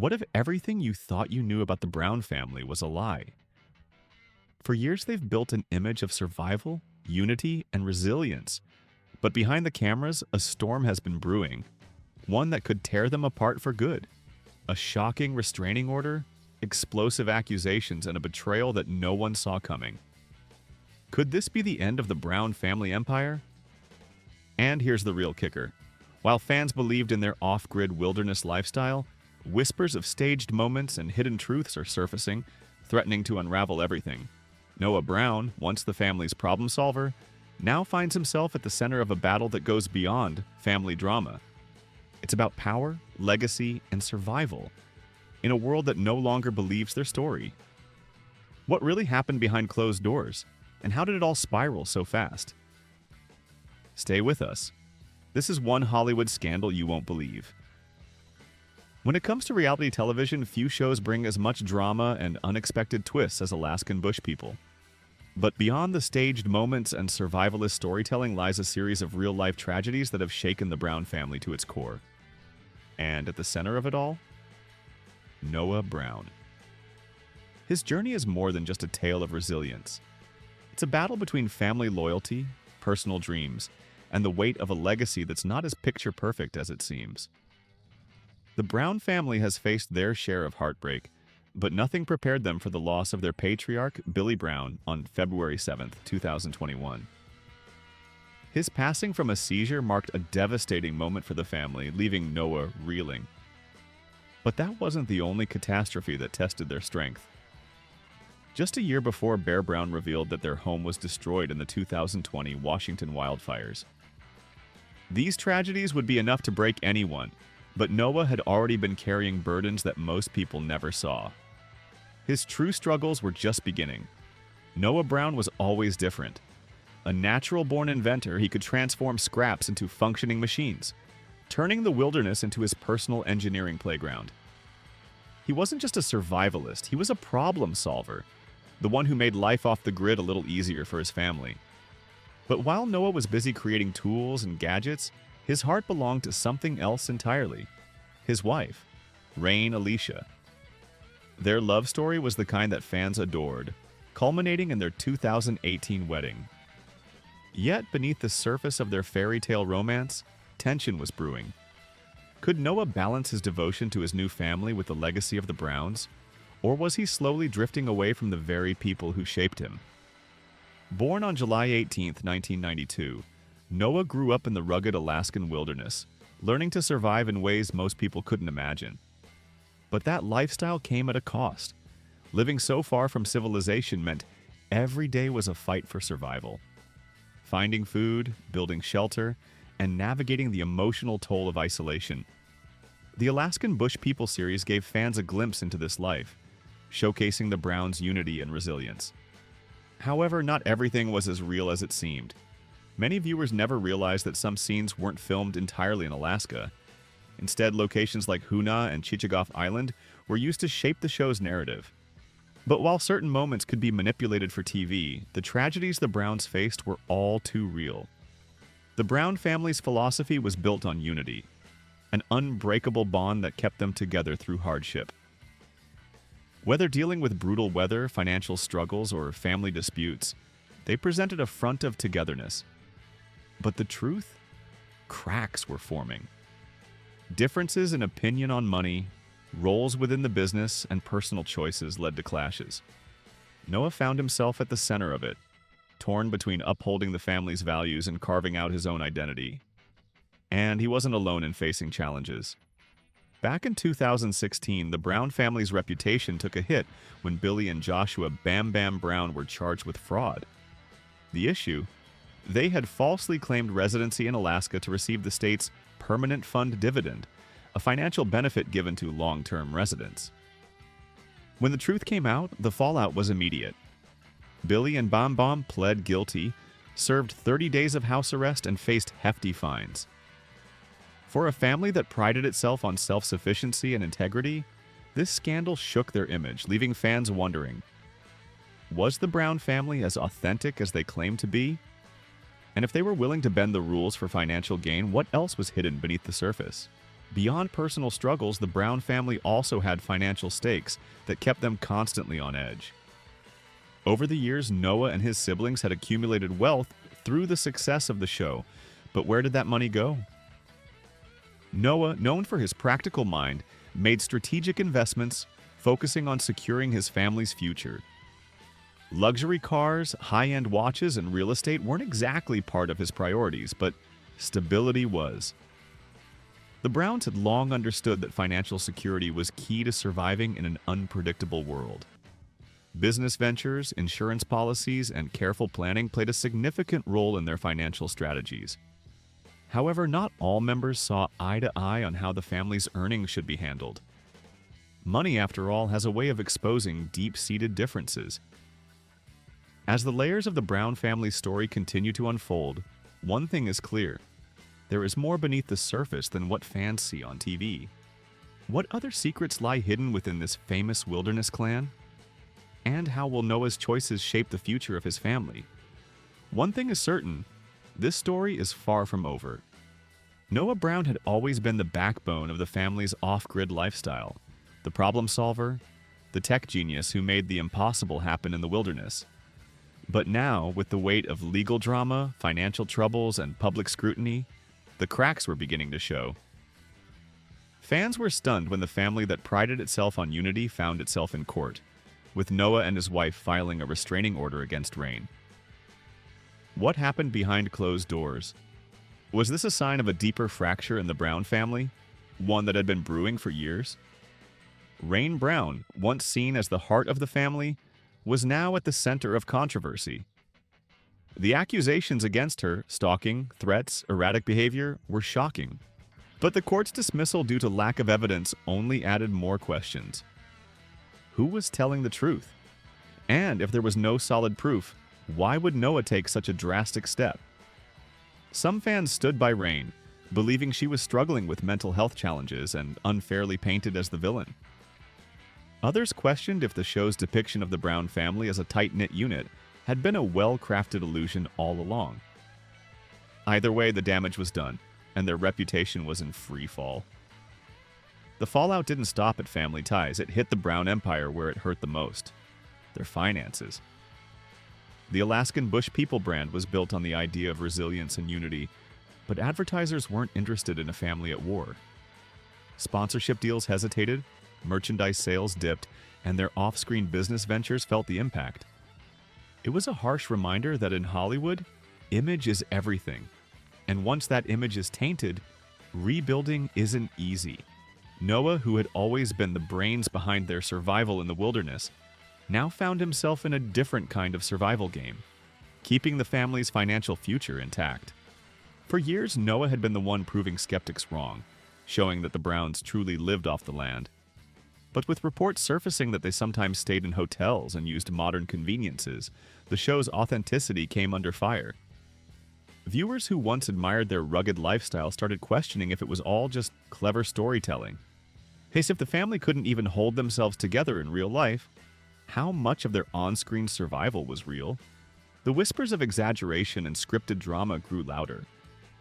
What if everything you thought you knew about the Brown family was a lie? For years, they've built an image of survival, unity, and resilience. But behind the cameras, a storm has been brewing, one that could tear them apart for good. A shocking restraining order, explosive accusations, and a betrayal that no one saw coming. Could this be the end of the Brown family empire? And here's the real kicker. While fans believed in their off-grid wilderness lifestyle, whispers of staged moments and hidden truths are surfacing, threatening to unravel everything. Noah Brown, once the family's problem solver, now finds himself at the center of a battle that goes beyond family drama. It's about power, legacy, and survival in a world that no longer believes their story. What really happened behind closed doors, and how did it all spiral so fast? Stay with us. This is one Hollywood scandal you won't believe. When it comes to reality television, few shows bring as much drama and unexpected twists as Alaskan Bush People. But beyond the staged moments and survivalist storytelling lies a series of real-life tragedies that have shaken the Brown family to its core. And at the center of it all, Noah Brown. His journey is more than just a tale of resilience. It's a battle between family loyalty, personal dreams, and the weight of a legacy that's not as picture-perfect as it seems. The Brown family has faced their share of heartbreak, but nothing prepared them for the loss of their patriarch, Billy Brown, on February 7, 2021. His passing from a seizure marked a devastating moment for the family, leaving Noah reeling. But that wasn't the only catastrophe that tested their strength. Just a year before, Bear Brown revealed that their home was destroyed in the 2020 Washington wildfires. These tragedies would be enough to break anyone, but Noah had already been carrying burdens that most people never saw. His true struggles were just beginning. Noah Brown was always different. A natural-born inventor, he could transform scraps into functioning machines, turning the wilderness into his personal engineering playground. He wasn't just a survivalist, he was a problem solver, the one who made life off the grid a little easier for his family. But while Noah was busy creating tools and gadgets, his heart belonged to something else entirely: his wife, Rain Alicia. Their love story was the kind that fans adored, culminating in their 2018 wedding. Yet beneath the surface of their fairy tale romance, tension was brewing. Could Noah balance his devotion to his new family with the legacy of the Browns, or was he slowly drifting away from the very people who shaped him? Born on July 18, 1992, Noah grew up in the rugged Alaskan wilderness, learning to survive in ways most people couldn't imagine. But that lifestyle came at a cost. Living so far from civilization meant every day was a fight for survival. Finding food, building shelter, and navigating the emotional toll of isolation. The Alaskan Bush People series gave fans a glimpse into this life, showcasing the Browns' unity and resilience. However, not everything was as real as it seemed. Many viewers never realized that some scenes weren't filmed entirely in Alaska. Instead, locations like Hoonah and Chichagof Island were used to shape the show's narrative. But while certain moments could be manipulated for TV, the tragedies the Browns faced were all too real. The Brown family's philosophy was built on unity, an unbreakable bond that kept them together through hardship. Whether dealing with brutal weather, financial struggles, or family disputes, they presented a front of togetherness. But the truth? Cracks were forming. Differences in opinion on money, roles within the business, and personal choices led to clashes. Noah found himself at the center of it, torn between upholding the family's values and carving out his own identity. And he wasn't alone in facing challenges. Back in 2016, the Brown family's reputation took a hit when Billy and Joshua Bam Bam Brown were charged with fraud. The issue? They had falsely claimed residency in Alaska to receive the state's permanent fund dividend, a financial benefit given to long-term residents. When the truth came out, the fallout was immediate. Billy and Bam Bam pled guilty, served 30 days of house arrest, and faced hefty fines. For a family that prided itself on self-sufficiency and integrity, this scandal shook their image, leaving fans wondering, was the Brown family as authentic as they claimed to be? And if they were willing to bend the rules for financial gain, what else was hidden beneath the surface? Beyond personal struggles, the Brown family also had financial stakes that kept them constantly on edge. Over the years, Noah and his siblings had accumulated wealth through the success of the show, but where did that money go? Noah, known for his practical mind, made strategic investments, focusing on securing his family's future. Luxury cars, high-end watches, and real estate weren't exactly part of his priorities, but stability was. The Browns had long understood that financial security was key to surviving in an unpredictable world. Business ventures, insurance policies, and careful planning played a significant role in their financial strategies. However, not all members saw eye to eye on how the family's earnings should be handled. Money, after all, has a way of exposing deep-seated differences. As the layers of the Brown family's story continue to unfold, one thing is clear. There is more beneath the surface than what fans see on TV. What other secrets lie hidden within this famous wilderness clan? And how will Noah's choices shape the future of his family? One thing is certain, this story is far from over. Noah Brown had always been the backbone of the family's off-grid lifestyle, the problem solver, the tech genius who made the impossible happen in the wilderness. But now, with the weight of legal drama, financial troubles, and public scrutiny, the cracks were beginning to show. Fans were stunned when the family that prided itself on unity found itself in court, with Noah and his wife filing a restraining order against Rain. What happened behind closed doors? Was this a sign of a deeper fracture in the Brown family, one that had been brewing for years? Rain Brown, once seen as the heart of the family, was now at the center of controversy. The accusations against her, stalking, threats, erratic behavior, were shocking. But the court's dismissal due to lack of evidence only added more questions. Who was telling the truth? And if there was no solid proof, why would Noah take such a drastic step? Some fans stood by Rain, believing she was struggling with mental health challenges and unfairly painted as the villain. Others questioned if the show's depiction of the Brown family as a tight-knit unit had been a well-crafted illusion all along. Either way, the damage was done, and their reputation was in free fall. The fallout didn't stop at family ties. It hit the Brown Empire where it hurt the most: their finances. The Alaskan Bush People brand was built on the idea of resilience and unity, but advertisers weren't interested in a family at war. Sponsorship deals hesitated, merchandise sales dipped, and their off-screen business ventures felt the impact. It was a harsh reminder that in Hollywood, image is everything. And once that image is tainted, rebuilding isn't easy. Noah, who had always been the brains behind their survival in the wilderness, now found himself in a different kind of survival game, keeping the family's financial future intact. For years, Noah had been the one proving skeptics wrong, showing that the Browns truly lived off the land. But with reports surfacing that they sometimes stayed in hotels and used modern conveniences, the show's authenticity came under fire. Viewers who once admired their rugged lifestyle started questioning if it was all just clever storytelling. Hey, so if the family couldn't even hold themselves together in real life, how much of their on-screen survival was real? The whispers of exaggeration and scripted drama grew louder.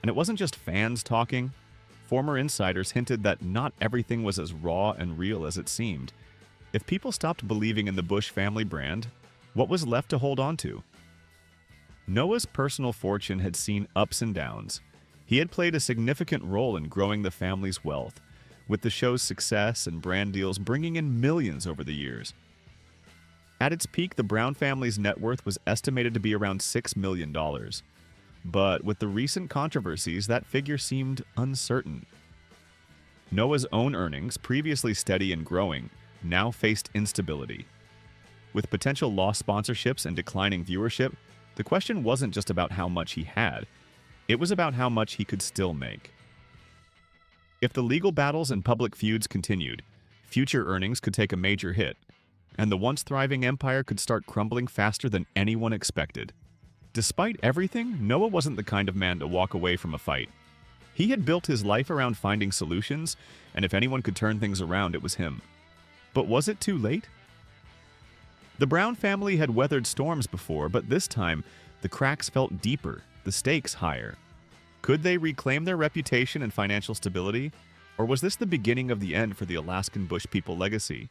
And it wasn't just fans talking. Former insiders hinted that not everything was as raw and real as it seemed. If people stopped believing in the Bush family brand, what was left to hold on to? Noah's personal fortune had seen ups and downs. He had played a significant role in growing the family's wealth, with the show's success and brand deals bringing in millions over the years. At its peak, the Brown family's net worth was estimated to be around $6 million. But with the recent controversies, that figure seemed uncertain. Noah's own earnings, previously steady and growing, now faced instability. With potential lost sponsorships and declining viewership, the question wasn't just about how much he had, it was about how much he could still make. If the legal battles and public feuds continued, future earnings could take a major hit, and the once thriving empire could start crumbling faster than anyone expected. Despite everything, Noah wasn't the kind of man to walk away from a fight. He had built his life around finding solutions, and if anyone could turn things around, it was him. But was it too late? The Brown family had weathered storms before, but this time, the cracks felt deeper, the stakes higher. Could they reclaim their reputation and financial stability, Or was this the beginning of the end for the Alaskan Bush people legacy?